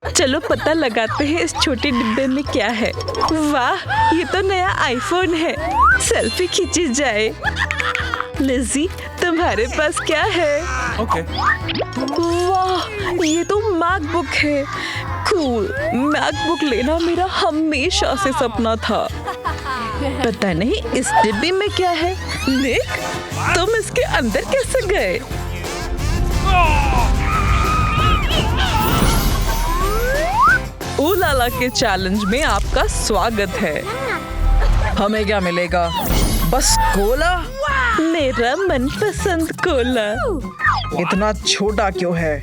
चलो पता लगाते हैं इस छोटे डिब्बे में क्या है। वाह, ये तो नया आईफोन है। सेल्फी खींची जाए। लिज़ी, तुम्हारे पास क्या है? वाह, ये तो मैकबुक है। कूल। मैकबुक लेना मेरा हमेशा से सपना था। पता नहीं इस डिब्बे में क्या है। निक, तुम इसके अंदर कैसे गए? उलाला के चैलेंज में आपका स्वागत है। हमें क्या मिलेगा? बस कोला? मेरा मनपसंद कोला। इतना छोटा क्यों है?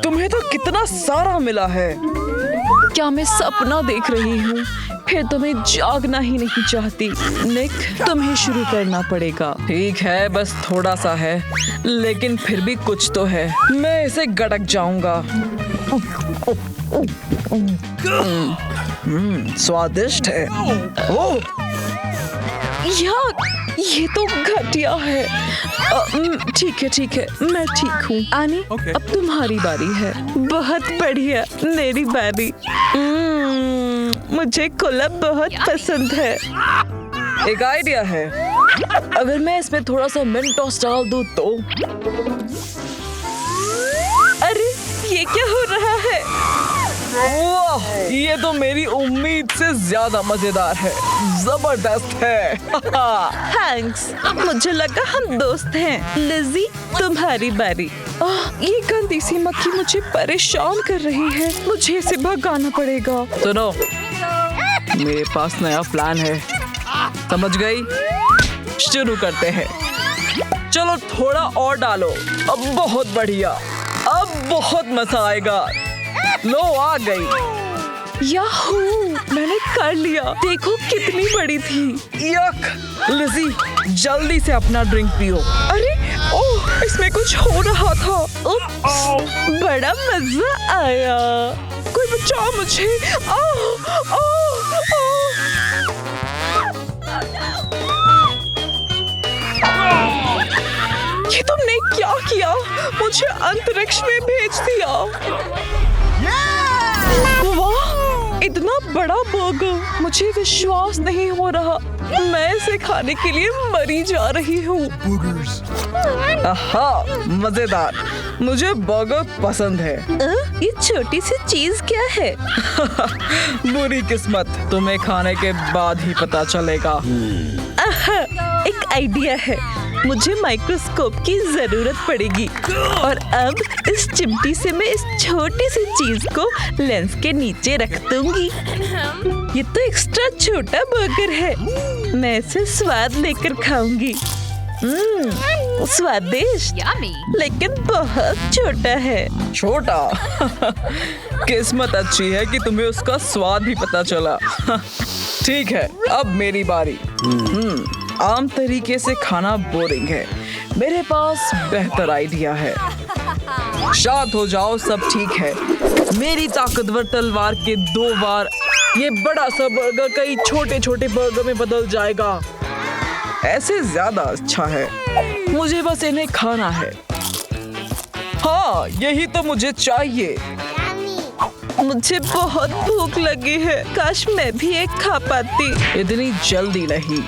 तुम्हें तो कितना सारा मिला है। क्या मैं सपना देख रही हूँ? फिर तुम्हें जागना ही नहीं चाहती। निक, तुम्हें शुरू करना पड़ेगा। ठीक है, बस थोड़ा सा है, लेकिन फिर भी कुछ तो है। मैं इसे गड़क जाऊंगा। स्वादिष्ट है। ओह, यार, ये तो घटिया है। ठीक है, मैं ठीक हूँ। आनी, अब तुम्हारी बारी है। बहुत बढ़िया, मेरी बारी। मुझे कोला बहुत पसंद है। एक आइडिया है। अगर मैं इसमें थोड़ा सा मेंटोस डाल दूँ तो? अरे, ये क्या हो रहा है? वाह, ये तो मेरी उम्मीद से ज्यादा मजेदार है। जबरदस्त है। थैंक्स, मुझे लगा हम दोस्त हैं। लिज़ी, तुम्हारी बारी। ये गंदी सी मक्खी मुझे परेशान कर रही है। मुझे इसे भगाना पड़ेगा। सुनो, मेरे पास नया प्लान है। समझ गई? शुरू करते हैं। चलो थोड़ा और डालो। अब बहुत बढ़िया, अब बहुत मजा आएगा। लो, आ गई। याहू, मैंने कर लिया। देखो कितनी बड़ी थी। यक, लिज़ी, जल्दी से अपना ड्रिंक पियो। अरे, ओह, इसमें कुछ हो रहा था। उप्स, बड़ा मजा आया। कोई बचाओ मुझे। ये तुमने क्या किया? मुझे अंतरिक्ष में भेज दिया। वाह, इतना बड़ा बर्गर, मुझे विश्वास नहीं हो रहा। मैं इसे खाने के लिए मरी जा रही हूँ। आहा, मजेदार। मुझे बर्गर पसंद है। ये छोटी सी चीज क्या है? बुरी किस्मत, तुम्हें खाने के बाद ही पता चलेगा। एक आइडिया है। मुझे माइक्रोस्कोप की जरूरत पड़ेगी और अब इस चिमटी से मैं इस छोटी सी चीज को लेंस के नीचे रख दूंगी। ये तो एक्स्ट्रा छोटा बर्गर है। मैं इसे स्वाद लेकर खाऊंगी। स्वादिष्ट, लेकिन बहुत छोटा है। छोटा? किस्मत अच्छी है कि तुम्हें उसका स्वाद भी पता चला। ठीक है, अब मेरी बारी। आम तरीके से खाना बोरिंग है। मेरे पास बेहतर आइडिया है। शांत हो जाओ, सब ठीक है। मेरी ताकतवर तलवार के 2 बार ये बड़ा सा बर्गर कई छोटे छोटे बर्गर में बदल जाएगा। ऐसे ज्यादा अच्छा है। मुझे बस इन्हें खाना है। हाँ, यही तो मुझे चाहिए। मुझे बहुत भूख लगी है। काश मैं भी एक खा पाती। इतनी जल्दी नहीं।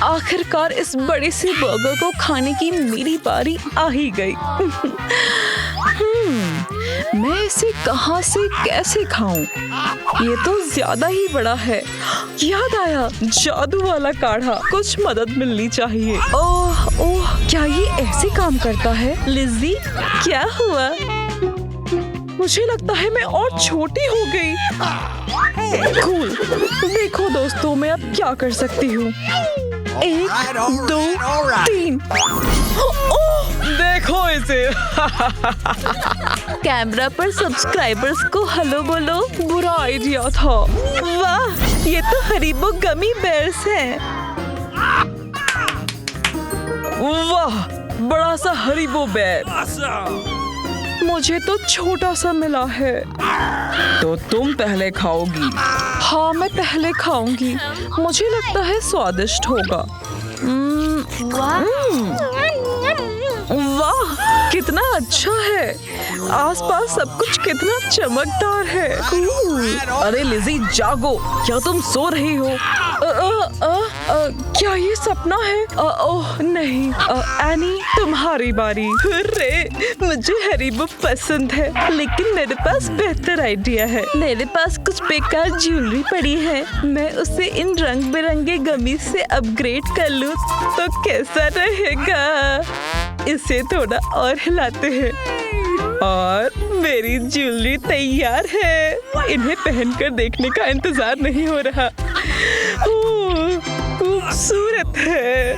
आखिरकार इस बड़े से बर्गर को खाने की मेरी बारी आ ही गई। मैं इसे कहां से कैसे खाऊं? ये तो ज्यादा ही बड़ा है। याद आया, जादू वाला काढ़ा। कुछ मदद मिलनी चाहिए। ओह, क्या ये ऐसे काम करता है? लिज़ी, क्या हुआ? मुझे लगता है मैं और छोटी हो गई। कूल। देखो दोस्तों, मैं अब क्या कर सकती हूँ। 1, 2, 3। देखो इसे। कैमरा पर सब्सक्राइबर्स को हेलो बोलो। बुरा आइडिया था। वाह, ये तो हरीबो गमी बेयर्स हैं। वाह, बड़ा सा हरीबो बेयर। मुझे तो छोटा सा मिला है। तो तुम पहले खाओगी? हाँ, मैं पहले खाऊंगी। मुझे लगता है स्वादिष्ट होगा। वाह, कितना अच्छा है। आसपास सब कुछ कितना चमकदार है। अरे लिजी जागो, क्या तुम सो रही हो? क्या ये सपना है? ओह नहीं। एनी, तुम्हारी बारी। अरे मुझे हरीबो पसंद है, लेकिन मेरे पास बेहतर आइडिया है। मेरे पास कुछ बेकार ज्वेलरी पड़ी है, मैं उसे इन रंग बिरंगे गमी से अपग्रेड कर लूं तो कैसा रहेगा? इसे थोड़ा और हिलाते हैं और मेरी ज्वेलरी तैयार है। इन्हें पहनकर देखने का इंतजार नहीं हो रहा। खूबसूरत है,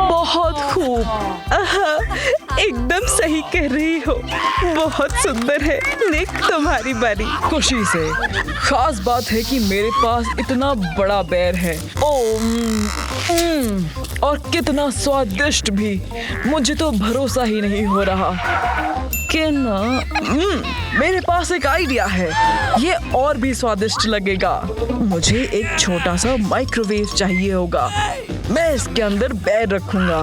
बहुत खूब। एकदम सही कह रही हो, बहुत सुंदर है। निक, तुम्हारी बारी। खुशी से। खास बात है कि मेरे पास इतना बड़ा बेर है। और कितना स्वादिष्ट भी। मुझे तो भरोसा ही नहीं हो रहा कि ना मेरे पास एक आइडिया है, ये और भी स्वादिष्ट लगेगा। मुझे एक छोटा सा माइक्रोवेव चाहिए होगा। मैं इसके अंदर बेर रखूंगा।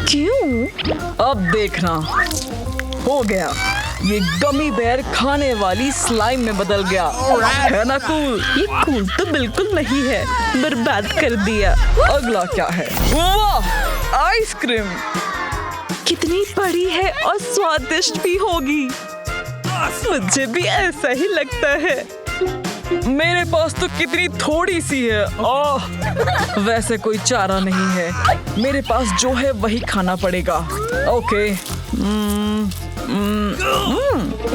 क्यों? अब देखना, हो गया। ये गमी बेर खाने वाली स्लाइम में बदल गया। है ना कूल? ये कूल तो बिल्कुल नहीं है, बर्बाद कर दिया। अगला क्या है? वाह, आइसक्रीम। कितनी बड़ी है और स्वादिष्ट भी होगी। मुझे भी ऐसा ही लगता है। मेरे पास तो कितनी थोड़ी सी है। ओह, वैसे कोई चारा नहीं है, मेरे पास जो है वही खाना पड़ेगा। ओके।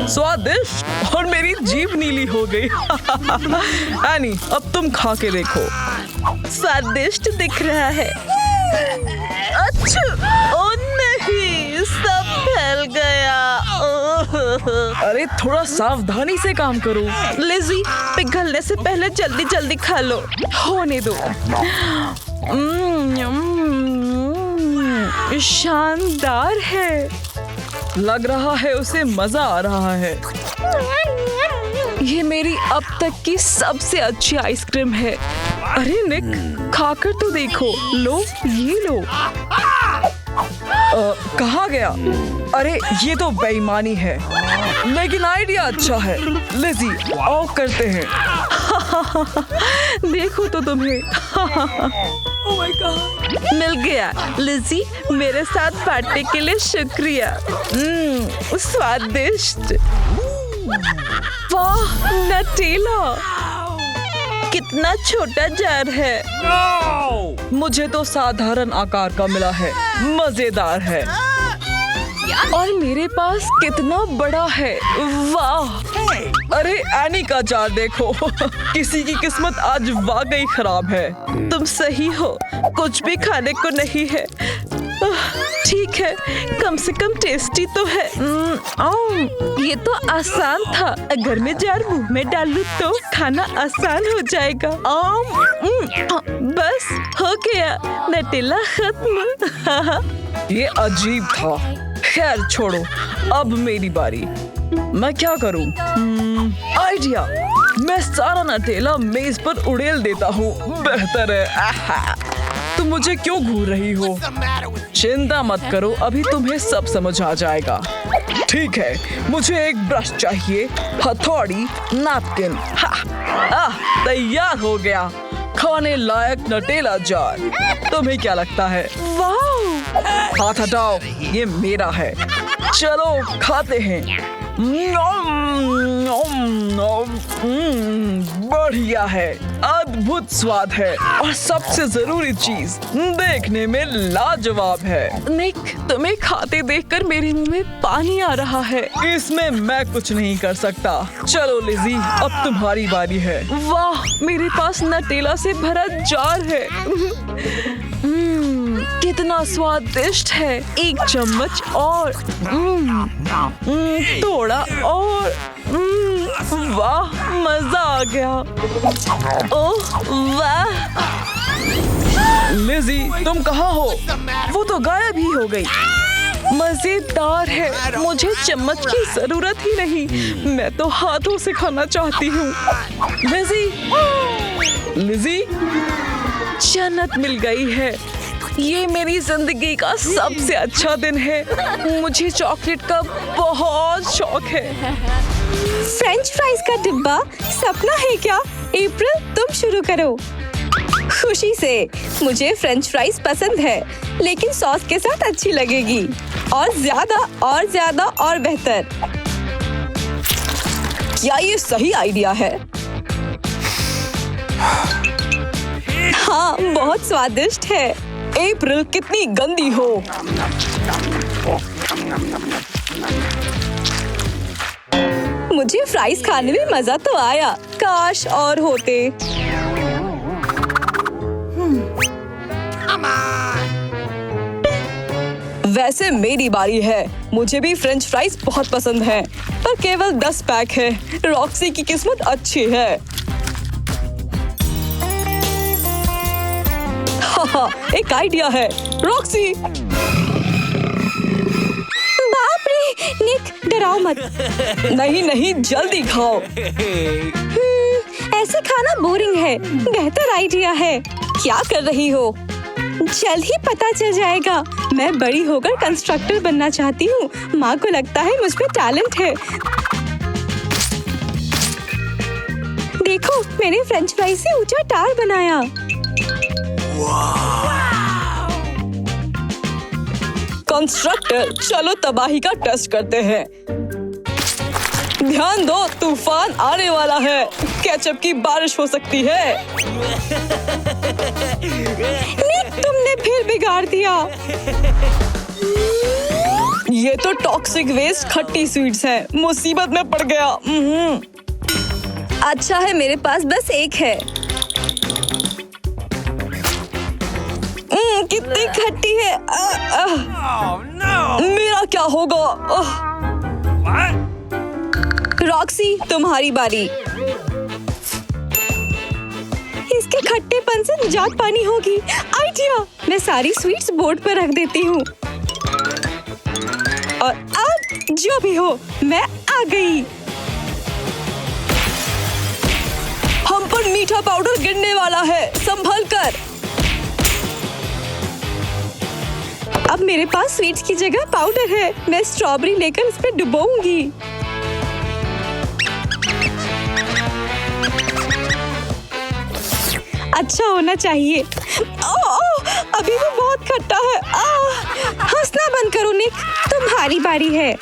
स्वादिष्ट, और मेरी जीभ नीली हो गई। एनी, अब तुम खा के देखो। स्वादिष्ट दिख रहा है। अच्छा, ओ नहीं, सब फैल गया। अरे थोड़ा सावधानी से काम करो। लिजी, पिघलने से पहले जल्दी जल्दी खा लो। होने दो। शानदार है। लग रहा है उसे मजा आ रहा है। ये मेरी अब तक की सबसे अच्छी आइसक्रीम है। अरे निक, खाकर तो देखो। लो, ये लो। कहाँ गया? अरे ये तो बेईमानी है, लेकिन आइडिया अच्छा है। लिजी, आओ करते हैं। देखो तो तुम्हें। ओह माय गॉड, मिल गया। लिजी, मेरे साथ बांटने के लिए शुक्रिया। स्वादिष्ट। वाह, नटेला, कितना छोटा जार है। मुझे तो साधारण आकार का मिला है। मजेदार है। और मेरे पास कितना बड़ा है। वाह। अरे एनी का जार देखो। किसी की किस्मत आज वाकई खराब है। तुम सही हो, कुछ भी खाने को नहीं है। ठीक है, कम से कम टेस्टी तो है। ये तो आसान था। अगर मैं जार मुंह में डालूं तो खाना आसान हो जाएगा। बस हो गया, नटेला खत्म। ये अजीब था। खैर छोड़ो, अब मेरी बारी। मैं क्या करूं? आइडिया, मैं सारा नटेला मेज पर उड़ेल देता हूँ। बेहतर है। तुम मुझे क्यों घूर रही हो? चिंता मत करो, अभी तुम्हें सब समझ आ जाएगा। ठीक है, मुझे एक ब्रश चाहिए, हथौड़ी, नैपकिन। तैयार हो गया खाने लायक नटेला जार। तुम्हें क्या लगता है? वाह! हाथ हटाओ, ये मेरा है। चलो खाते हैं। बढ़िया है, अद्भुत स्वाद है, और सबसे जरूरी चीज, देखने में लाजवाब है। निक, तुम्हें खाते देखकर मेरे मुंह में पानी आ रहा है। इसमें मैं कुछ नहीं कर सकता। चलो लिजी, अब तुम्हारी बारी है। वाह, मेरे पास नटेला से भरा जार है। कितना स्वादिष्ट है। एक चम्मच और। थोड़ा और। वाह, मजा आ गया। ओह वाह। लिजी, तुम कहाँ हो? वो तो गायब ही हो गई। मजेदार है। मुझे चम्मच की जरूरत ही नहीं, मैं तो हाथों से खाना चाहती हूँ। लिजी, लिजी, जन्नत मिल गई है। ये मेरी जिंदगी का सबसे अच्छा दिन है। मुझे चॉकलेट का बहुत शौक है। फ्रेंच फ्राइज का डिब्बा सपना है क्या? अप्रैल, तुम शुरू करो। खुशी से। मुझे फ्रेंच फ्राइज पसंद है, लेकिन सॉस के साथ अच्छी लगेगी। और ज्यादा और बेहतर। क्या ये सही आइडिया है? हाँ, बहुत स्वादिष्ट है। अप्रैल कितनी गंदी हो। मुझे फ्राइज खाने में मजा तो आया, काश और होते। वैसे मेरी बारी है। मुझे भी फ्रेंच फ्राइज बहुत पसंद हैं, पर केवल 10 पैक है। रॉक्सी की किस्मत अच्छी है। हाँ, एक आइडिया है। रॉक्सी, बाप रे, निक डराओ मत। नहीं, जल्दी खाओ। ऐसे खाना बोरिंग है। बेहतर आइडिया है। क्या कर रही हो? जल्द ही पता चल जाएगा। मैं बड़ी होकर कंस्ट्रक्टर बनना चाहती हूँ। माँ को लगता है मुझ में टैलेंट है। देखो, मैंने फ्रेंच फ्राइज से ऊंचा टावर बनाया। कंस्ट्रक्टर, चलो तबाही का टेस्ट करते हैं। ध्यान दो, तूफान आने वाला है। केचप की बारिश हो सकती है। निक, तुमने फिर बिगाड़ दिया। ये तो टॉक्सिक वेस्ट खट्टी स्वीट्स हैं। मुसीबत में पड़ गया। अच्छा है, मेरे पास बस एक है। कितनी खट्टी है। मेरा क्या होगा? रॉक्सी, तुम्हारी बारी। इसके खट्टेपन से निजात पानी होगी। आइडिया! मैं सारी स्वीट्स बोर्ड पर रख देती हूँ। और अब जो भी हो, मैं आ गई। हम पर मीठा पाउडर गिरने वाला है। संभल कर। अब मेरे पास स्वीट्स की जगह पाउडर है। मैं स्ट्रॉबेरी लेकर इस पे डुबोऊंगी। अच्छा होना चाहिए। अभी भी बहुत खट्टा है। हंसना बंद करो निक, तुम्हारी बारी है।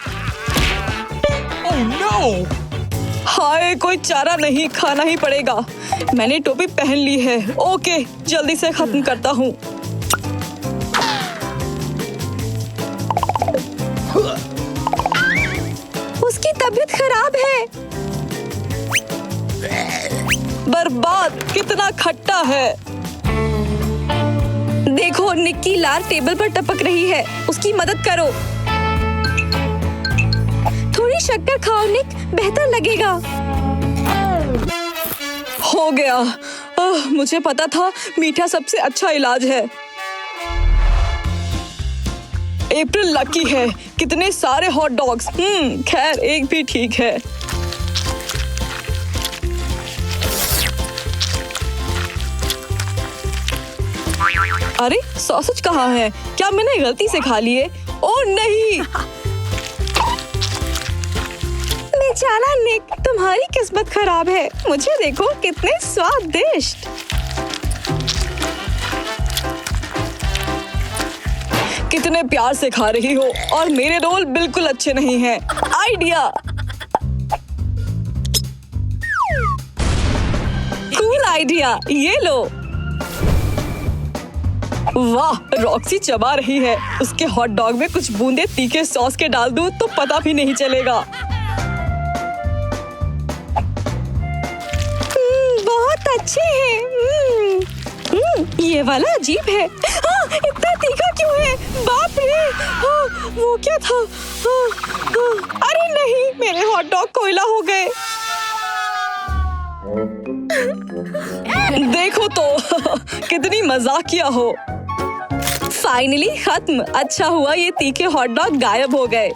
हाय, कोई चारा नहीं, खाना ही पड़ेगा। मैंने टोपी पहन ली है। ओके, जल्दी से खत्म करता हूँ। उसकी तबीयत खराब है। बर्बाद, कितना खट्टा है। देखो, निक की लार टेबल पर टपक रही है। उसकी मदद करो। थोड़ी शक्कर खाओ निक, बेहतर लगेगा। हो गया। मुझे पता था मीठा सबसे अच्छा इलाज है। अप्रैल लकी है। कितने सारे हॉट डॉग्स। खैर, एक भी ठीक है। अरे, सॉसेज कहाँ है? क्या मैंने गलती से खा लिए? ओह नहीं। बेचारा निक, तुम्हारी किस्मत खराब है। मुझे देखो, कितने स्वादिष्ट। कितने प्यार से खा रही हो, और मेरे रोल बिल्कुल अच्छे नहीं हैं। आइडिया। कूल आइडिया, ये लो। वाह, रॉक्सी चबा रही है। उसके हॉट डॉग में कुछ बूंदे तीखे सॉस के डाल दूं तो पता भी नहीं चलेगा। बहुत अच्छे हैं। ये वाला अजीब है। इतना तीखा क्यों है? बाप रे, वो क्या था? अरे नहीं, मेरे हॉट डॉग कोयला हो गए। देखो तो कितनी मजाकिया हो। फाइनली खत्म। अच्छा हुआ ये तीखे हॉट डॉग गायब हो गए।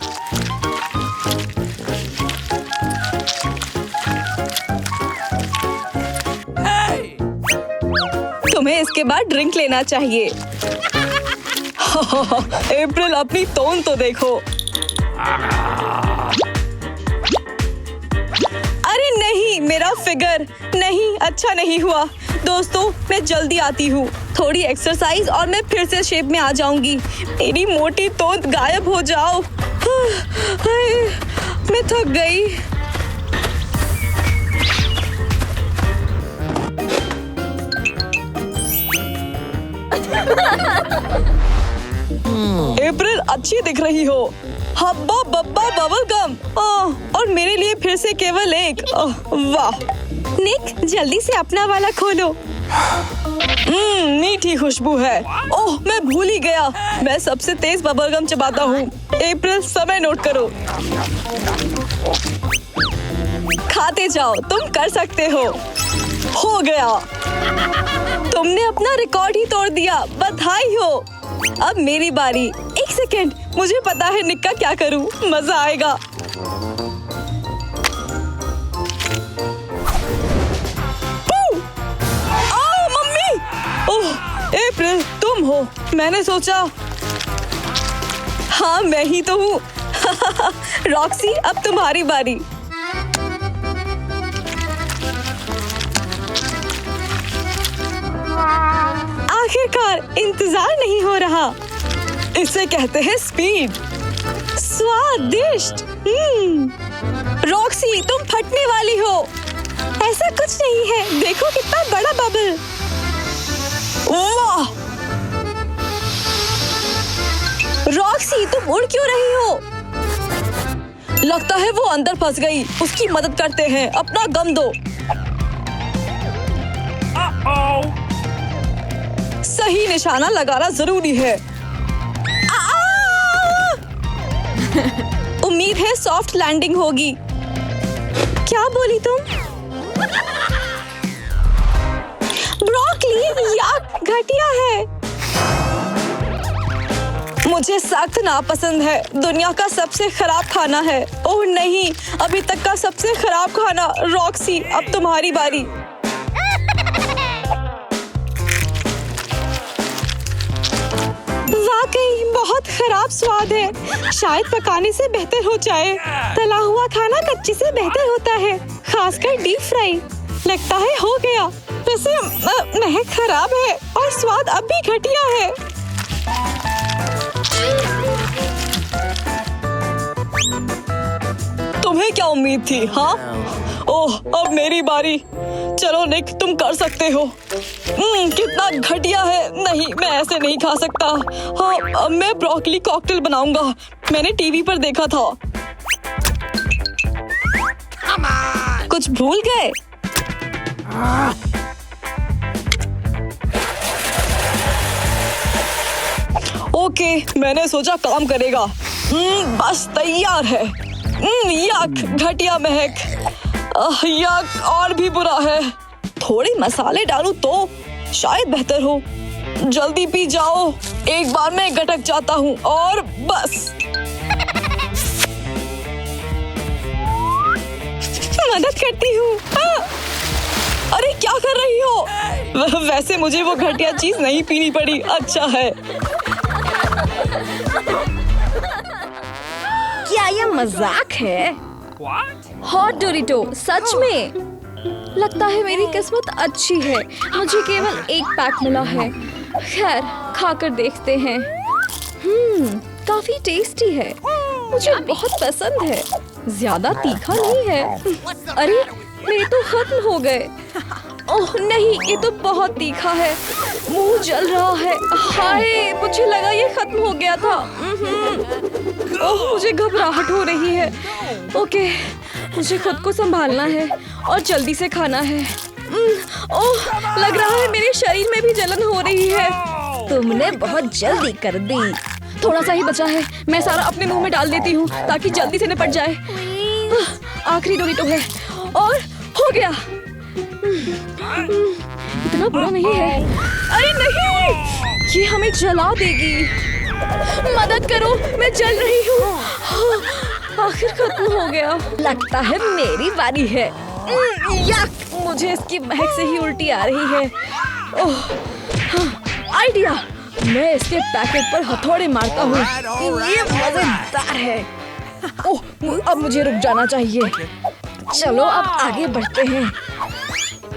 तुम्हें इसके बाद ड्रिंक लेना चाहिए। अप्रैल अपनी टोन तो देखो। अरे नहीं, मेरा फिगर नहीं, अच्छा नहीं हुआ। दोस्तों मैं जल्दी आती हूँ, थोड़ी एक्सरसाइज और मैं फिर से शेप में आ जाऊंगी। मेरी मोटी तोंद गायब हो जाओ। मैं थक गई। अप्रैल अच्छी दिख रही हो। Hubba Bubba bubble gum. और मेरे लिए फिर से केवल एक। वाह निक, जल्दी से अपना वाला खोलो। मीठी खुशबू है। ओह मैं भूल ही गया, मैं सबसे तेज बबल गम चबाता हूँ। अप्रैल समय नोट करो। खाते जाओ, तुम कर सकते हो। हो गया, तुमने अपना रिकॉर्ड ही तोड़ दिया, बधाई हो। अब मेरी बारी। एक सेकेंड, मुझे पता है निक का क्या करूं, मजा आएगा। मम्मी! ओह अप्रैल, तुम हो। मैंने सोचा। हाँ मैं ही तो हूँ। रॉक्सी, अब तुम्हारी बारी। आखिरकार, इंतजार नहीं हो रहा। इसे कहते हैं स्पीड। स्वादिष्ट। रॉक्सी, तुम फटने वाली हो। ऐसा कुछ नहीं है, देखो कितना बड़ा बबल। वाह! रॉक्सी, तुम उड़ क्यों रही हो? लगता है वो अंदर फंस गई। उसकी मदद करते हैं, अपना गम दो। सही निशाना लगाना जरूरी है। उम्मीद है सॉफ्ट लैंडिंग होगी। क्या बोली तुम? ब्रोकली, याक, घटिया है। मुझे सख्त नापसंद है। दुनिया का सबसे खराब खाना है। ओह नहीं, अभी तक का सबसे खराब खाना। रॉक्सी, अब तुम्हारी बारी। वाकई बहुत खराब स्वाद है। शायद पकाने से बेहतर हो जाए। तला हुआ खाना कच्चे से बेहतर होता है, खासकर डीप फ्राई। लगता है हो गया। वैसे महक खराब है और स्वाद अब भी घटिया है। तुम्हें क्या उम्मीद थी? हाँ, ओह अब मेरी बारी। चलो निक, तुम कर सकते हो। कितना घटिया है। नहीं, मैं ऐसे नहीं खा सकता। हाँ, अब मैं ब्रोकली कॉकटेल बनाऊंगा। मैंने टीवी पर देखा था। कुछ भूल गए? ओके, मैंने सोचा काम करेगा। बस तैयार है। याक, घटिया महक। याक, और भी बुरा है। थोड़े मसाले डालूं तो शायद बेहतर हो। जल्दी पी जाओ, एक बार मैं गटक जाता हूँ और बस। मदद करती हूँ। अरे क्या कर रही हो? वैसे मुझे वो घटिया चीज नहीं पीनी पड़ी। अच्छा है। क्या ये मजाक है? हॉट डोरिटो, सच में? लगता है मेरी किस्मत अच्छी है, मुझे केवल एक पैक मिला है। खैर, खाकर देखते हैं। काफी टेस्टी है, मुझे बहुत पसंद है। ज्यादा तीखा नहीं है। अरे मेरे तो खत्म हो गए। ओह नहीं, ये तो बहुत तीखा है। मुंह जल रहा है। हाय, मुझे लगा ये खत्म हो गया था। ओह, मुझे घबराहट हो रही है। ओके, मुझे खुद को संभालना है और जल्दी से खाना है। ओह, लग रहा है मेरे शरीर में भी जलन हो रही है। तुमने बहुत जल्दी कर दी। थोड़ा सा ही बचा है, मैं सारा अपने मुंह में डाल देती हूँ ताकि जल्दी से निपट जाए। आखिरी डोरिटो है और हो गया। इतना बुरा नहीं है। अरे नहीं, ये हमें जला देगी। मदद करो, मैं जल रही हूँ। आखिर खत्म हो गया। लगता है मेरी बारी है। यक, मुझे इसकी महक से ही उल्टी आ रही है। ओह, आइडिया, मैं इसके पैकेट पर हथौड़े मारता हूँ। ये मजेदार है। ओह, अब मुझे रुक जाना चाहिए। चलो अब आगे बढ़ते हैं।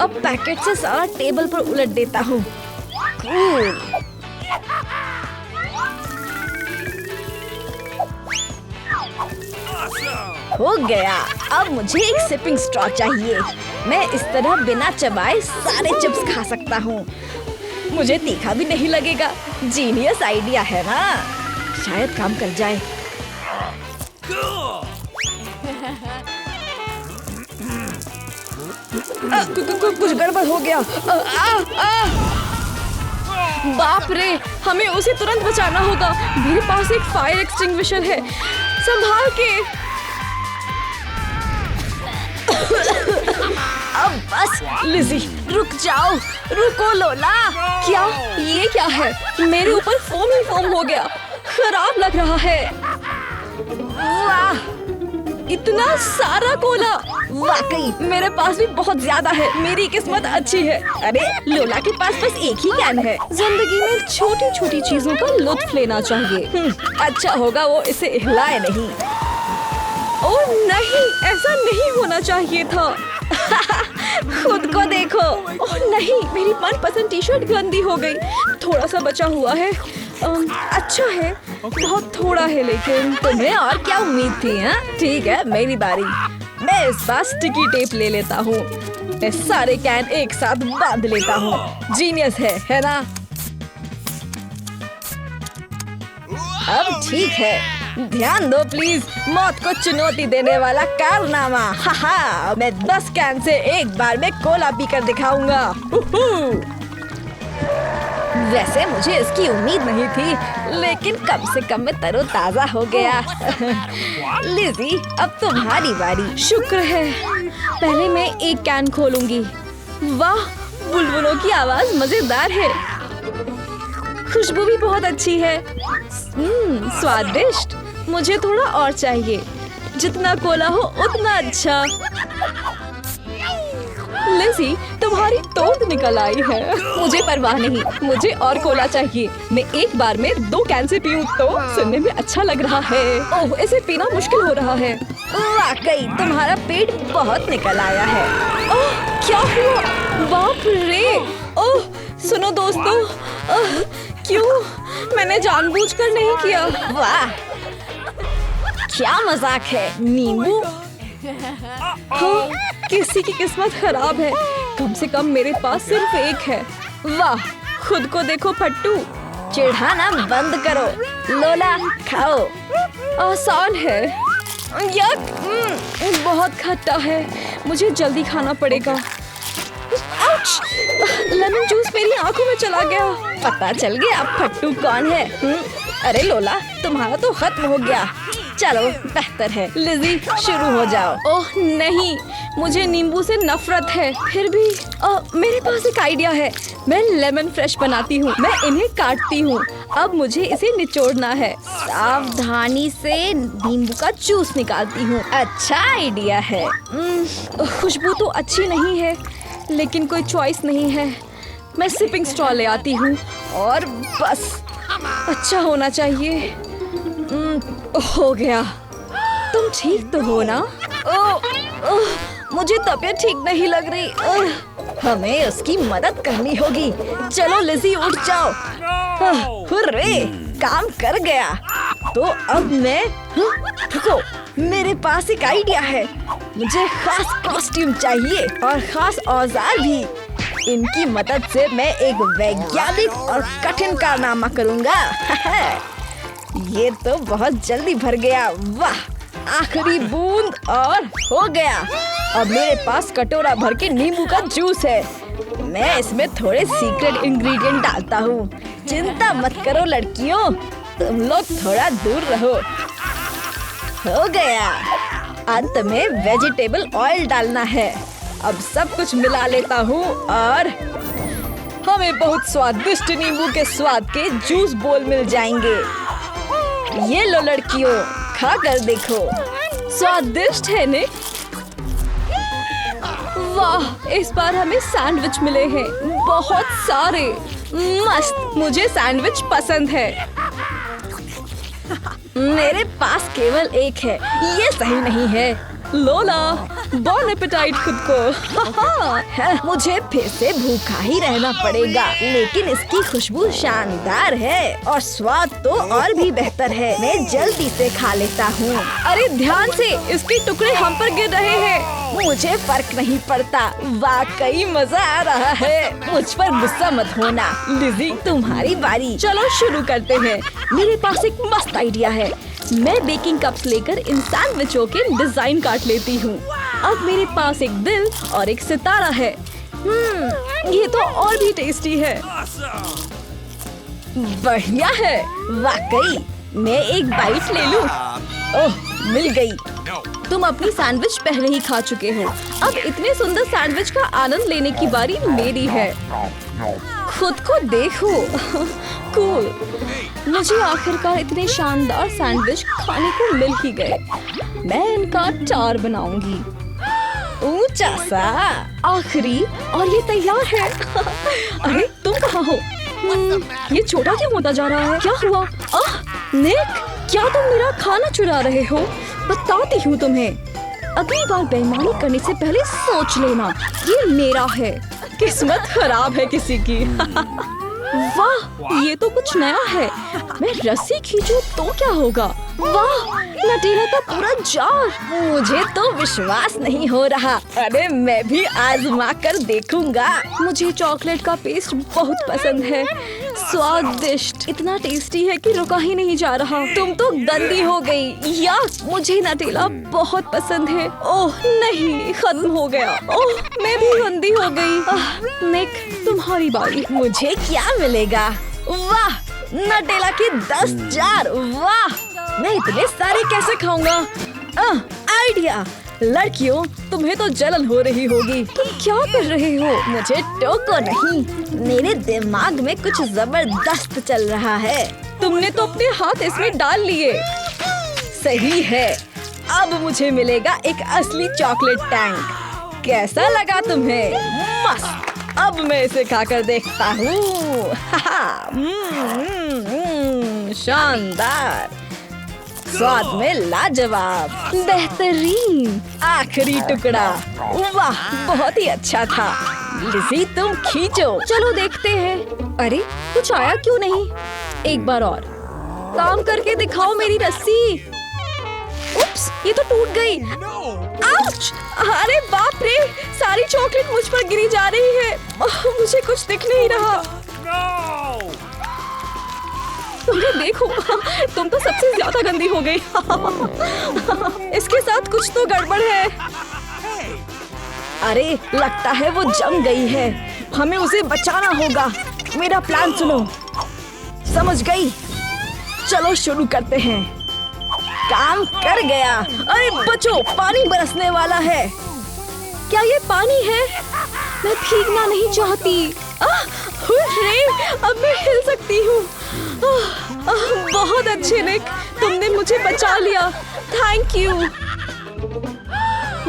अब पैकेट से सारा टेबल पर उलट देता हूँ। हो गया। अब मुझे एक सिपिंग स्ट्रॉ चाहिए। मैं इस तरह बिना चबाए सारे चिप्स खा सकता हूँ। मुझे तीखा भी नहीं लगेगा। जीनियस आइडिया है ना? शायद काम कर जाए। कुछ गड़बड़ हो गया। बाप रे, हमें उसे तुरंत बचाना होगा। मेरे पास एक फायर एक्सटिंग्विशर है। संभाल के। अब बस लिज़ी, रुक जाओ। रुको लोला। क्या? ये क्या है? मेरे ऊपर फोम ही फोम हो गया। खराब लग रहा है। वाह, इतना सारा कोला। वाकई मेरे पास भी बहुत ज्यादा है। मेरी किस्मत अच्छी है। अरे लोला के पास बस एक ही कैन है। जिंदगी में छोटी छोटी चीजों का लुत्फ लेना चाहिए। अच्छा होगा वो इसे हिलाए नहीं। ओह नहीं, ऐसा नहीं होना चाहिए था। खुद को देखो। ओह नहीं, मेरी मनपसंद टी शर्ट गंदी हो गई। थोड़ा सा बचा हुआ है। अच्छा है, बहुत थोड़ा है, लेकिन तुम्हें और क्या उम्मीद थी? हाँ ठीक है, मेरी बारी। मैं इस बार स्टिकी टेप ले लेता हूँ। मैं सारे कैन एक साथ बांध लेता हूँ। जीनियस है ना? अब ठीक है। ध्यान दो प्लीज। मौत को चुनौती देने वाला कारनामा। हाहा, मैं 10 कैन से एक बार में कोला पीकर दिखाऊंगा। वैसे मुझे इसकी उम्मीद नहीं थी, लेकिन कम से कम मैं तरोताजा हो गया। लिज़ी, अब तुम्हारी बारी। शुक्र है। पहले मैं एक कैन खोलूंगी। वाह, बुलबुलों की आवाज मजेदार है। खुशबू भी बहुत अच्छी है। स्वादिष्ट। मुझे थोड़ा और चाहिए। जितना कोला हो उतना अच्छा। लिज़ी, तुम्हारी तोंद निकल आई है। मुझे परवाह नहीं, मुझे और कोला चाहिए। मैं एक बार में 2 कैन से पीऊं तो सुनने में अच्छा लग रहा है। ओह, इसे पीना मुश्किल हो रहा है। वाकई तुम्हारा पेट बहुत निकल आया है। ओह, क्या हुआ? बाप रे। ओह, सुनो दोस्तों। क्यों? मैंने जानबूझकर नहीं किया। वाह, क्या मजाक है। नींबू? हाँ, किसी की किस्मत खराब है। कम से कम मेरे पास सिर्फ एक है। वाह, खुद को देखो फट्टू। चिढ़ाना बंद करो। लोला, खाओ। आसान है। यक, बहुत खट्टा है। मुझे जल्दी खाना पड़ेगा। आउच! लेमन जूस मेरी आंखों में चला गया। पता चल गया अब फट्टू कौन है। अरे लोला, तुम्हारा तो खत्म हो गया। चलो, बेहतर है। लिज़ी, शुरू हो जाओ। ओह नहीं, मुझे नींबू से नफरत है। फिर भी मेरे पास एक आइडिया है। मैं लेमन फ्रेश बनाती हूँ। मैं इन्हें काटती हूँ। अब मुझे इसे निचोड़ना है। सावधानी से नींबू का जूस निकालती हूँ। अच्छा आइडिया है। खुशबू तो अच्छी नहीं है, लेकिन कोई चॉइस नहीं है। मैं सिपिंग स्ट्रॉ ले आती हूँ और बस अच्छा होना चाहिए। हो गया। तुम ठीक तो हो ना? मुझे तबीयत ठीक नहीं लग रही। हमें उसकी मदद करनी होगी। चलो लिज़ी, उठ जाओ। हुर्रे, काम कर गया। तो अब मैं रुको, मेरे पास एक आइडिया है। मुझे खास कॉस्ट्यूम चाहिए और खास औजार भी। इनकी मदद से मैं एक वैज्ञानिक और कठिन कारनामा करूँगा। ये तो बहुत जल्दी भर गया। वाह, आखिरी बूंद और हो गया। अब मेरे पास कटोरा भर के नींबू का जूस है। मैं इसमें थोड़े सीक्रेट इंग्रेडिएंट डालता हूँ। चिंता मत करो लड़कियों, तुम लोग थोड़ा दूर रहो। हो गया। अंत में वेजिटेबल ऑयल डालना है। अब सब कुछ मिला लेता हूँ और हमें बहुत स्वादिष्ट नींबू के स्वाद के जूस बोल मिल जाएंगे। ये लो लड़कियों, खा कर देखो। स्वादिष्ट है ने? वाह, इस बार हमें सैंडविच मिले हैं, बहुत सारे। मस्त, मुझे सैंडविच पसंद है। मेरे पास केवल एक है, ये सही नहीं है। लोला, बॉन एपेटाइट खुद को। मुझे फिर से भूखा ही रहना पड़ेगा, लेकिन इसकी खुशबू शानदार है और स्वाद तो और भी बेहतर है। मैं जल्दी से खा लेता हूँ। अरे ध्यान से, इसके टुकड़े हम पर गिर रहे हैं। मुझे फर्क नहीं पड़ता, वाकई मजा आ रहा है। मुझ पर गुस्सा मत होना। लिज़ी, तुम्हारी बारी। चलो शुरू करते हैं। मेरे पास एक मस्त आइडिया है। मैं बेकिंग कप्स लेकर इन सैंडविचों के डिजाइन काट लेती हूँ। अब मेरे पास एक दिल और एक सितारा है। ये तो और भी टेस्टी है। बढ़िया है, वाकई। मैं एक बाइट ले लूं। ओह, मिल गई। तुम अपनी सैंडविच पहले ही खा चुके हो। अब इतने सुंदर सैंडविच का आनंद लेने की बारी मेरी है। खुद को देखो। कूल। मुझे आखिरकार इतने शानदार सैंडविच खाने को मिल ही गए। मैं इनका 4 बनाऊंगी। ऊंचा सा। आखिरी, और ये तैयार है। अरे तुम कहाँ हो? ये छोटा क्यों होता जा रहा है? क्या हुआ? निक, क्या तुम मेरा खाना चुरा रहे हो? बताती हूँ तुम्हें। अगली बार बेईमानी करने से पहले सोच लेना, ये मेरा है। किस्मत खराब है किसी की। वाह, ये तो कुछ नया है। मैं रस्सी खींचूं तो क्या होगा? वाह, नटेला का पूरा जार। मुझे तो विश्वास नहीं हो रहा। अरे मैं भी आजमा कर देखूंगा। मुझे चॉकलेट का पेस्ट बहुत पसंद है। स्वादिष्ट, इतना टेस्टी है कि रुका ही नहीं जा रहा। तुम तो गंदी हो गई। या मुझे नटेला बहुत पसंद है। ओह नहीं, खत्म हो गया। ओह, मैं भी गंदी हो गई। निक, तुम्हारी बारी। मुझे क्या मिलेगा? वाह, नटेला के 10 जार। वाह, मैं इतने सारे कैसे खाऊंगा? आइडिया। लड़कियों, तुम्हें तो जलन हो रही होगी। तुम क्या कर रहे हो? मुझे टोको नहीं, मेरे दिमाग में कुछ जबरदस्त चल रहा है। तुमने तो अपने हाथ इसमें डाल लिए। सही है। अब मुझे मिलेगा एक असली चॉकलेट टैंक। कैसा लगा तुम्हें? मस्त। अब मैं इसे खाकर देखता हूँ। शानदार, स्वाद में लाजवाब, बेहतरीन। आखिरी टुकड़ा। वाह, बहुत ही अच्छा था। लिज़ी, तुम खींचो। चलो देखते हैं। अरे कुछ आया क्यों नहीं? एक बार और काम करके दिखाओ मेरी रस्सी। उप्स, ये तो टूट गई। आउच! अरे बाप रे, सारी चॉकलेट मुझ पर गिरी जा रही है। मुझे कुछ दिख नहीं रहा। तुम्हें देखो, तुम तो सबसे ज्यादा गंदी हो गई। इसके साथ कुछ तो गड़बड़ है। अरे लगता है वो जम गई है। हमें उसे बचाना होगा। मेरा प्लान सुनो। समझ गई। चलो शुरू करते हैं। काम कर गया। अरे बचो, पानी बरसने वाला है। क्या ये पानी है? मैं भीगना नहीं चाहती। हुर्रे, अब मैं हिल सकती हूँ। बहुत अच्छे निक, तुमने मुझे बचा लिया। Thank you.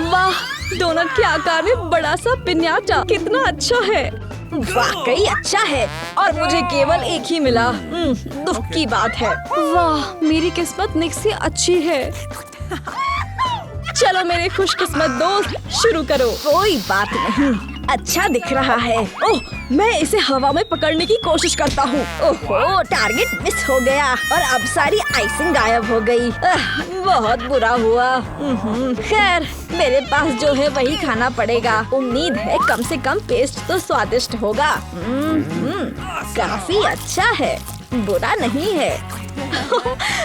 वाह, डोनट के आकार में बड़ा सा पिन्याटा, कितना अच्छा है। वाकई अच्छा है, और मुझे केवल एक ही मिला। दुख की बात है। वाह, मेरी किस्मत निक से अच्छी है। चलो मेरे खुशकिस्मत दोस्त, शुरू करो। कोई बात नहीं, अच्छा दिख रहा है। ओह, मैं इसे हवा में पकड़ने की कोशिश करता हूँ। ओहो, टारगेट मिस हो गया और अब सारी आइसिंग गायब हो गई। बहुत बुरा हुआ। खैर, मेरे पास जो है वही खाना पड़ेगा। उम्मीद है कम से कम पेस्ट तो स्वादिष्ट होगा। काफी अच्छा है, बुरा नहीं है।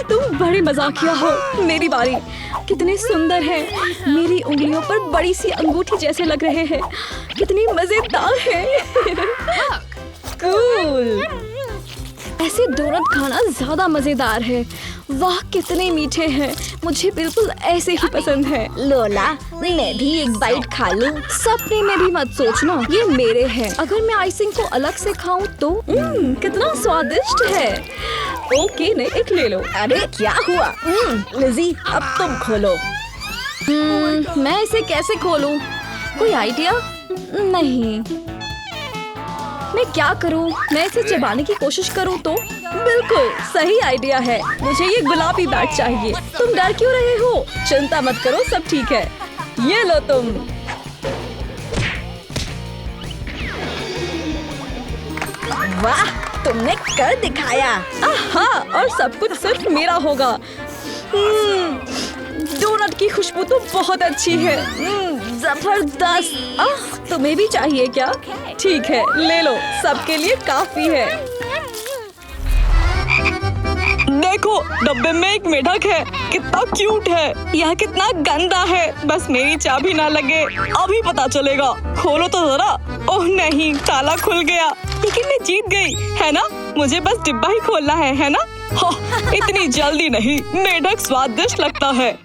तुम बड़े मजाकिया हो। मेरी बारी। कितने सुंदर हैं। मेरी उंगलियों पर बड़ी सी अंगूठी जैसे लग रहे हैं। कितनी मजेदार है। कूल। ऐसे डोनट खाना ज्यादा मजेदार है। वाह, कितने मीठे हैं। मुझे बिल्कुल ऐसे ही पसंद है। लोला, मैं भी एक बाइट खा लूं? सपने में भी मत सोचना, ये मेरे हैं। अगर मैं आइसिंग को अलग से खाऊं तो कितना स्वादिष्ट है। ओके, ने एक ले लो। अरे क्या हुआ? लिज़ी, अब तुम खोलो। मैं इसे कैसे खोलूं? कोई आइडिया? नहीं। मैं क्या करूं? मैं इसे चबाने की कोशिश करूं तो? बिल्कुल सही आइडिया है। मुझे ये गुलाबी बैट चाहिए। तुम डर क्यों रहे हो? चिंता मत करो, सब ठीक है। ये लो तुम। वाह, तुमने कर दिखाया। हाँ, और सब कुछ सिर्फ मेरा होगा। डोनट की खुशबू तो बहुत अच्छी है। जबरदस्त। तुम्हें भी चाहिए क्या? ठीक है, ले लो, सबके लिए काफी है। देखो, डब्बे में एक मेढक है। कितना क्यूट है। यह कितना गंदा है। बस मेरी चाबी ना लगे। अभी पता चलेगा। खोलो तो जरा। ओह नहीं, ताला खुल गया। लेकिन मैं जीत गई, है ना? मुझे बस डिब्बा ही खोलना है ना? इतनी जल्दी नहीं। मेढक स्वादिष्ट लगता है।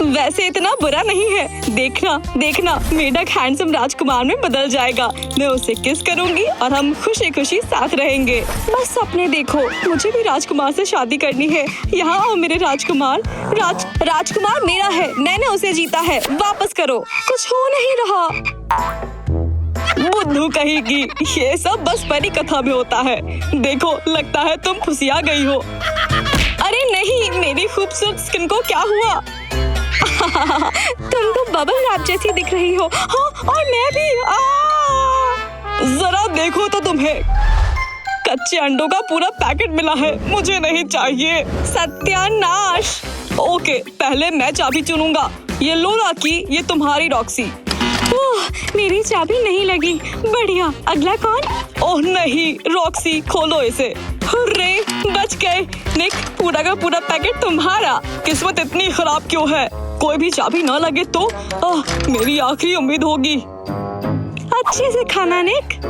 वैसे इतना बुरा नहीं है। देखना देखना, मेढक हैंडसम राजकुमार में बदल जाएगा। मैं उसे किस करूंगी और हम खुशी खुशी साथ रहेंगे। बस सपने देखो। मुझे भी राजकुमार से शादी करनी है। यहाँ आओ मेरे राजकुमार। राजकुमार मेरा है। मैंने उसे जीता है। वापस करो। कुछ हो नहीं रहा। बुद्धू कहेगी। ये सब बस परी कथा में होता है। देखो, लगता है तुम फुसिया गई हो। अरे नहीं, मेरी खूबसूरत स्किन को क्या हुआ? तुम तो बबल रैप जैसी दिख रही हो। हाँ, और मैं भी। जरा देखो तो तुम्हें। कच्चे अंडों का पूरा पैकेट मिला है। मुझे नहीं चाहिए। सत्यानाश। ओके, पहले मैं चाबी चुनूंगा। ये लोला की, ये तुम्हारी रॉक्सी। मेरी चाबी नहीं लगी। बढ़िया। अगला कौन? ओह नहीं, रॉक्सी, खोलो इसे। हुर्रे, बच गए। निक, पूरा का पूरा पैकेट तुम्हारा। किस्मत इतनी खराब क्यों है? कोई भी चाबी ना लगे तो मेरी आखिरी उम्मीद होगी। अच्छे से खाना निक।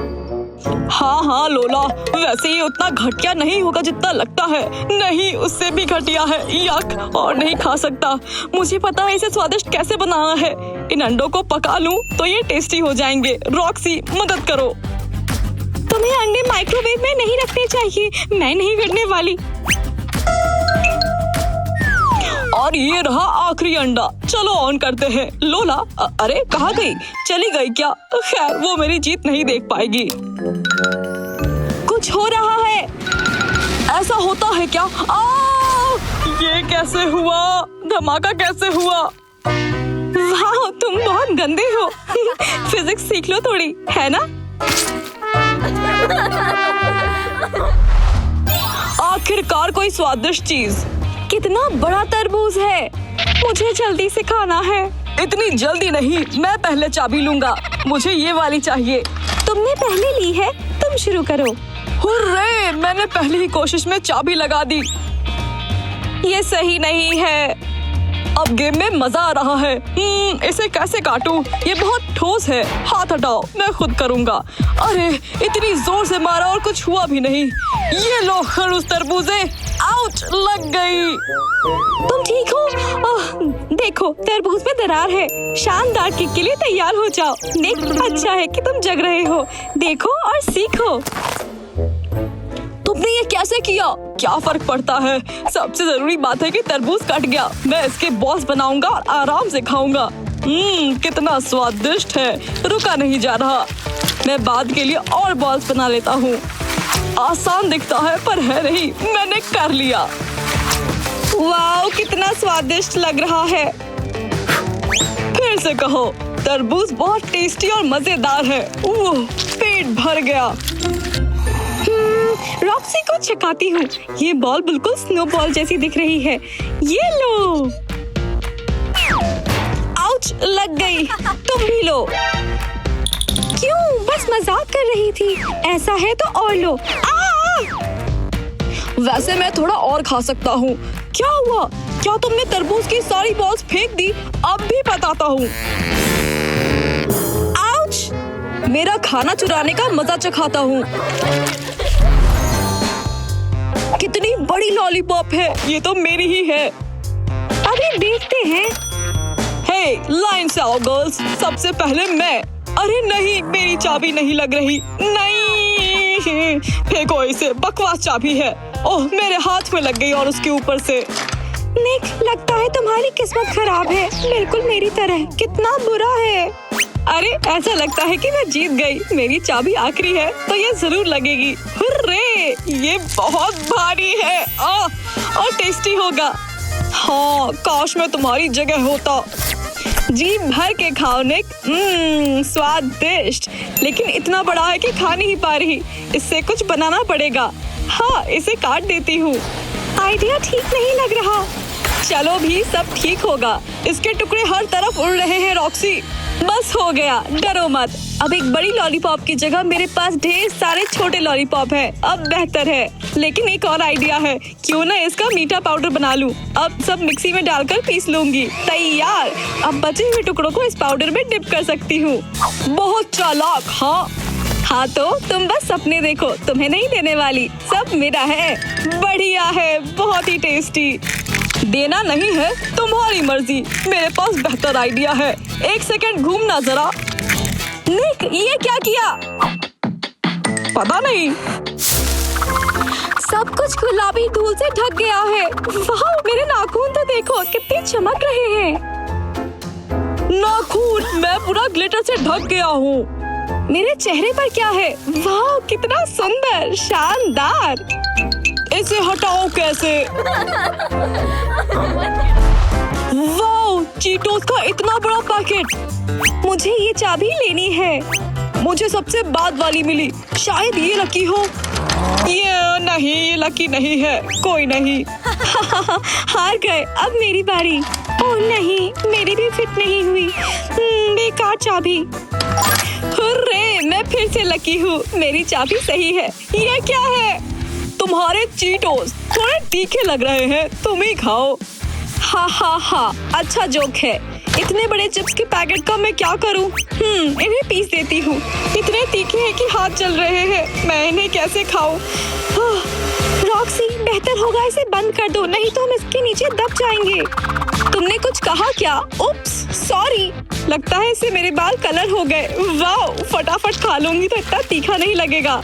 हाँ लोला, वैसे ये उतना घटिया नहीं होगा जितना लगता है। नहीं, उससे भी घटिया है। यक, और नहीं खा सकता। मुझे पता है इसे स्वादिष्ट कैसे बनाना है। इन अंडों को पका लूं तो ये टेस्टी हो जाएंगे। रॉक्सी, मदद करो। तुम्हें अंडे माइक्रोवेव में नहीं रखने चाहिए। मैं नहीं करने वाली। और ये रहा आखिरी अंडा। चलो ऑन करते हैं। लोला, अरे कहाँ गई? चली गई क्या? खैर, वो मेरी जीत नहीं देख पाएगी। कुछ हो रहा है। ऐसा होता है क्या? ये कैसे हुआ? धमाका कैसे हुआ? वाह, तुम बहुत गंदे हो। फिजिक्स सीख लो थोड़ी, है ना? आखिरकार कोई स्वादिष्ट चीज। कितना बड़ा तरबूज है। मुझे जल्दी से खाना है। इतनी जल्दी नहीं, मैं पहले चाबी लूंगा। मुझे ये वाली चाहिए। तुमने पहले ली है, तुम शुरू करो। हुर्रे, मैंने पहली ही कोशिश में चाबी लगा दी। ये सही नहीं है। अब गेम में मजा आ रहा है। इसे कैसे काटूं? ये बहुत ठोस है। हाथ हटाओ, मैं खुद करूंगा। अरे, इतनी जोर से मारा और कुछ हुआ भी नहीं। ये लो खड़ूस तरबूजे। आउच, लग गई। तुम ठीक हो? देखो, तरबूज में दरार है। शानदार किक के लिए तैयार हो जाओ। निक, अच्छा है कि तुम जग रहे हो। देखो और सीखो। तुमने ये कैसे किया? क्या फर्क पड़ता है? सबसे जरूरी बात है कि तरबूज कट गया। मैं इसके बॉल्स बनाऊंगा और आराम से खाऊंगा। कितना स्वादिष्ट है। रुका नहीं जा रहा। मैं बाद के लिए और बॉल्स बना लेता हूँ। आसान दिखता है पर है नहीं। मैंने कर लिया। वाओ, कितना स्वादिष्ट लग रहा है। फिर से कहो। तरबूज बहुत टेस्टी और मजेदार है। पेट भर गया। रॉक्सी को छकाती हूँ। ये बॉल बिल्कुल स्नोबॉल जैसी दिख रही है। ये लो। आउच, लग गई। तुम भी लो। क्यों? बस मजाक कर रही थी। ऐसा है तो और लो। वैसे मैं थोड़ा और खा सकता हूँ। क्या हुआ? क्या तुमने तरबूज की सारी बॉल्स फेंक दी? अब भी बताता हूँ। आउच! मेरा खाना चुराने का मजा चखाता हूँ। कितनी बड़ी लॉलीपॉप है। ये तो मेरी ही है। अभी देखते हैं। हे, लाइन से आओ गर्ल्स। सबसे पहले मैं। अरे नहीं, मेरी चाबी नहीं लग रही। नहीं, फेंको इसे। बकवास चाबी है। ओह, मेरे हाथ में लग गई और उसके ऊपर से। निक, लगता है तुम्हारी किस्मत खराब है। बिल्कुल मेरी तरह। कितना बुरा है। अरे ऐसा लगता है कि मैं जीत गई। मेरी चाबी आखिरी है तो ये जरूर लगेगी। हुर्रे, ये बहुत भारी है और टेस्टी होगा। हाँ, काश मैं तुम्हारी जगह होता। जी भर के खाओ निक। स्वादिष्ट, लेकिन इतना बड़ा है कि खा नहीं पा रही। इससे कुछ बनाना पड़ेगा। हाँ, इसे काट देती हूँ। आइडिया ठीक नहीं लग रहा। चलो भी, सब ठीक होगा। इसके टुकड़े हर तरफ उड़ रहे हैं रॉक्सी। बस हो गया, डरो मत। अब एक बड़ी लॉलीपॉप की जगह मेरे पास ढेर सारे छोटे लॉलीपॉप हैं। अब बेहतर है। लेकिन एक और आइडिया है, क्यों ना इसका मीठा पाउडर बना लूं। अब सब मिक्सी में डालकर पीस लूंगी। तैयार। अब बचे हुए टुकड़ों को इस पाउडर में डिप कर सकती हूँ। बहुत चालाक। हाँ तो तुम बस सपने देखो, तुम्हें नहीं देने वाली। सब मेरा है। बढ़िया है, बहुत ही टेस्टी। देना नहीं है तुम्हारी मर्जी। मेरे पास बेहतर आइडिया है। एक सेकंड घूमना जरा। निक, ये क्या किया? पता नहीं। सब कुछ गुलाबी धूल से ढक गया है। वाह, मेरे नाखून तो देखो कितने चमक रहे हैं। नाखून, मैं पूरा ग्लिटर से ढक गया हूँ। मेरे चेहरे पर क्या है? वाह, कितना सुंदर, शानदार। इसे हटाओ कैसे? वाह, चीटोस का इतना बड़ा पैकेट। मुझे ये चाबी लेनी है। मुझे सबसे बाद वाली मिली। शायद ये लकी हो। ये नहीं, ये लकी नहीं है। कोई नहीं। हार गए। अब मेरी बारी। ओह नहीं, मेरी भी फिट नहीं हुई। बेकार चाबी। हुर्रे, मैं फिर से लकी हूँ। मेरी चाबी सही है। ये क्या है? तुम्हारे चीटोस थोड़े तीखे लग रहे हैं, तुम ही खाओ। हा, अच्छा जोक है। इतने बड़े चिप्स के पैकेट का मैं क्या करूं? इन्हें पीस देती हूँ। इतने तीखे हैं कि हाथ जल रहे हैं। मैं इन्हें कैसे खाऊं? रॉक्सी, बेहतर होगा इसे बंद कर दो, नहीं तो हम इसके नीचे दब जाएंगे। तुमने कुछ कहा क्या? उप्स, सॉरी। लगता है इससे मेरे बाल कलर हो गए। वाह, फटाफट खा लूंगी तो इतना तीखा नहीं लगेगा।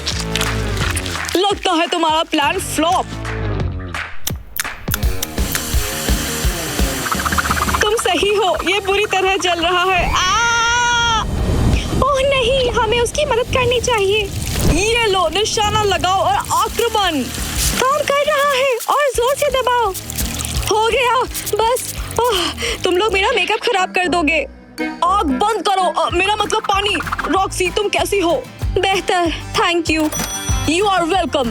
लगता है तुम्हारा प्लान फ्लॉप। तुम सही हो, ये बुरी तरह जल रहा है। ओह नहीं, हमें उसकी मदद करनी चाहिए। ये लो, निशाना लगाओ और आक्रमण। काम कर रहा है और जोर से दबाओ। हो गया, बस। तुम लोग मेरा मेकअप खराब कर दोगे। आग बंद करो। मेरा मतलब पानी। रॉक्सी, तुम कैसी हो? बेहतर, thank you. You are welcome।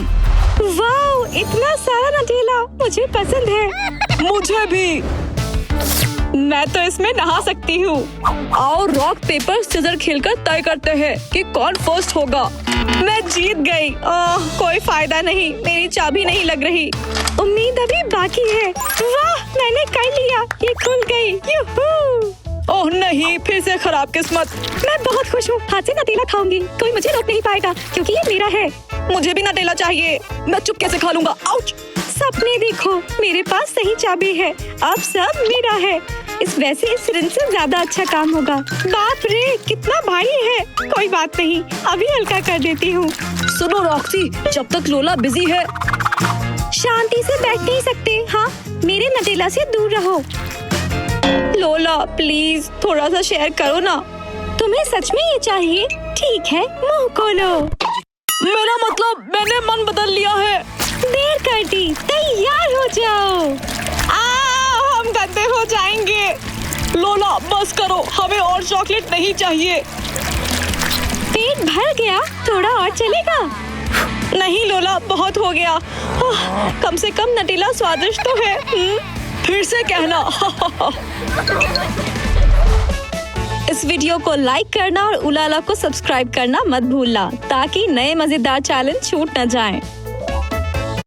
वाह, इतना सारा नटेला, मुझे पसंद है। मुझे भी। मैं तो इसमें नहा सकती हूँ। आओ रॉक पेपर सिजर खेलकर तय करते हैं कि कौन फर्स्ट होगा। मैं जीत गई। कोई फायदा नहीं, मेरी चाबी नहीं लग रही। उम्मीद अभी बाकी है। वाह, मैंने कर लिया, ये खुल गई। यूहू। ओह नहीं, फिर से खराब किस्मत। मैं बहुत खुश हूँ। हाथ से नटेला खाऊंगी, कोई मुझे रोक नहीं पाएगा क्योंकि ये मेरा है। मुझे भी नटेला चाहिए। मैं चुपके से खा लूंगा। आउच। सपने देखो, मेरे पास सही चाबी है। अब सब मेरा है। इस सिरिंज से ज्यादा अच्छा काम होगा। बाप रे, कितना भारी है। कोई बात नहीं, अभी हल्का कर देती हूँ। सुनो रॉक्सी, जब तक लोला बिजी है, शांति से बैठ नहीं सकते। हाँ, मेरे नटेला से दूर रहो। लोला प्लीज थोड़ा सा शेयर करो ना। तुम्हें सच में ये चाहिए? ठीक है, मुंह खोलो। मेरा मतलब, मैंने मन बदल लिया है। देर कर दी, तैयार हो जाओ। हम गंदे हो जाएंगे। लोला बस करो, हमें और चॉकलेट नहीं चाहिए। पेट भर गया, थोड़ा और चलेगा? नहीं लोला, बहुत हो गया। कम से कम नटेला स्वादिष्ट तो है। फिर से कहना। इस वीडियो को लाइक करना और उलाला को सब्सक्राइब करना मत भूलना ताकि नए मजेदार चैलेंज छूट न जाएं।